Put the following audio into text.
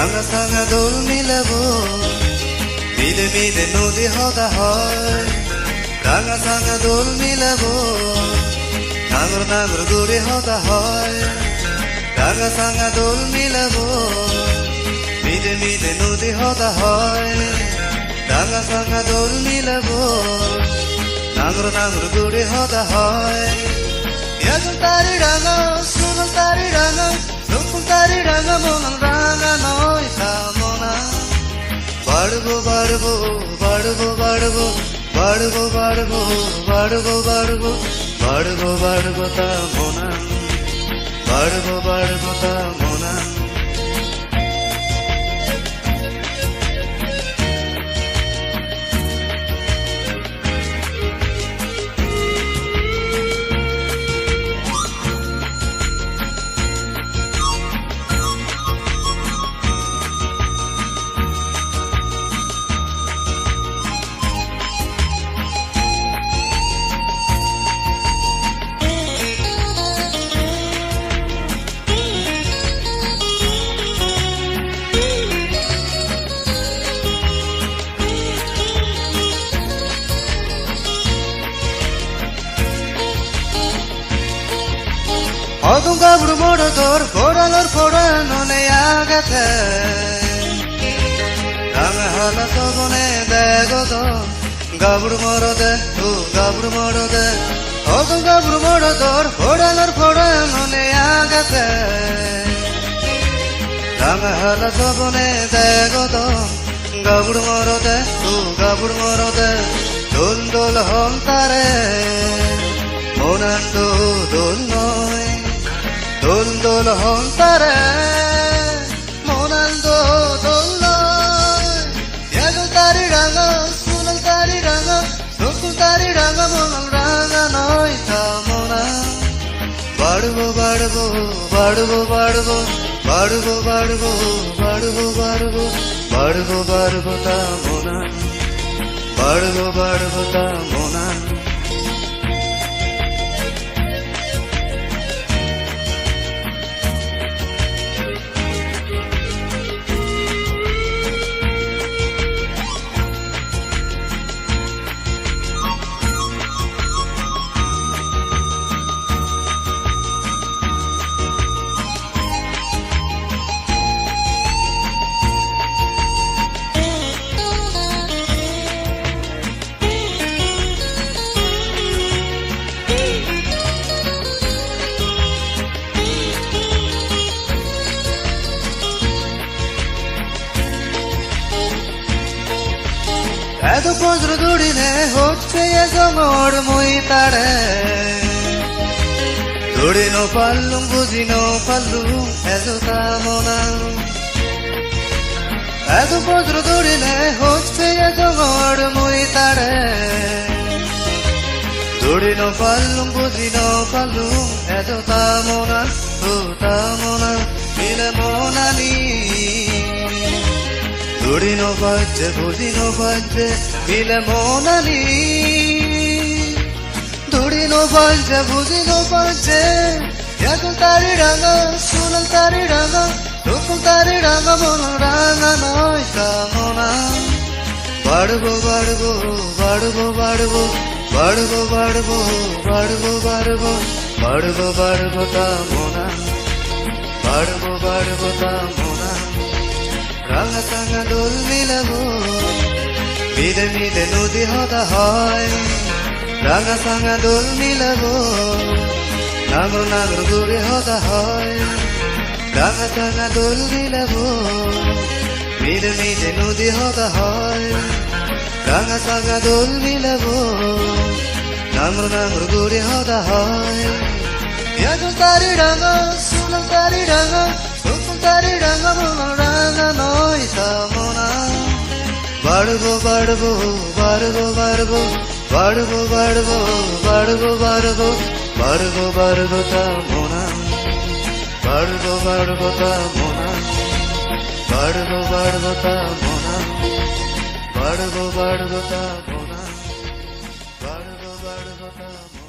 রাঙা সাঙা দোল মিলাবো মিলে মিলে নদী হদা হয় রাঙা সাঙা দোল মিলাবো নাঙর নাঙর গড়ে হদা হয় রাঙা সাঙা দোল মিলাবো মিলে মিলে নদী হদা হয় রাঙা সাঙা দোল মিলাবো নাঙর নাঙর গড়ে হদা হয় ইয়াজন তারি রাঙা সুনল তারি রাঙা রূপম তারি রাঙা মনল রাঙা নয় কামনা বাড়বো বাড়বো বাড়বো বাড়বো বাড়বো বাড়বো বাড়বো বাড়বো বাড়বো বাড়বো কামনা বাড়বো বাড়বো কামনা 어둠 가부로 몰아돌 보라널 보라노네 야같아 나가 하나 써보내 대고도 가부로 멀어대 또 가부로 멀어대 어둠 가부로 몰아돌 보라널 보라노네 야같아 나가 하나 써보내 대고도 가부로 멀어대 또 가부로 멀어대 돈돌 험따래 모난도 돈 너이 দোল দোল হন্তারে মনাল দোল ইয়াগল তারি রাঙা সুনল তারি রাঙা রূপম তারি রাঙা মনল রাঙা নয় কামনা বাড়বো বাড়বো বাড়বো বাড়বো বাড়বো বাড়বো বাড়বো বাড়বো বাড়বো বাড়বো কামনা বাড়বো বাড়বো কামনা এত বজ্র দৌড়িনে হচ্ছে এ জমর মই তারে দৌড়িনো পারলুম বুঝিনো পারলুম এত কামনা এত বজ্র দৌড়িনে হচ্ছে এ জমর মই তারে দৌড়িনো পারলুম বুঝিনো পারলুম এত কামনা ও কামনা মিলে মনালি দৌড়িনো বাজছে বুঝিনো বাজছে মিলে মনালি দৌড়িনো বাজছে বুঝিনো বাজছে ইয়াগল তারি রাঙা সুনল তারি রাঙা রূপম তারি রাঙা মনল রাঙা নয় কামনা বাড়বো বাড়বো বাড়বো বাড়বো বাড়বো বাড়বো বাড়বো বাড়বো বাড়বো বাড়বো কামনা বাড়বো বাড়বো কামনা রাঙা সাঙা দোল মিলাবো মিলে মিলে নদী হদা হয় রাঙা সাঙা দোল মিলাবো নাঙর নাঙর গড়ে হদা হয় রাঙা সাঙা দোল মিলাবো মিলে মিলে নদী হদা হয় রাঙা সাঙা দোল মিলাবো নাঙর নাঙর গড়ে হদা হয় ইয়াজন তারি রাঙা সুনল তারি রাঙা রূপম তারি রাঙা মনল রাঙা নয় কামনা বাড়বো বাড়বো বাড়বো বাড়বো বাড়বো বাড়বো বাড়বো বাড়বো বাড়বো বাড়বো কামনা বাড়বো বাড়বো কামনা বাড়বো বাড়বো কামনা বাড়বো বাড়বো কামনা বাড়বো বাড়বো কামনা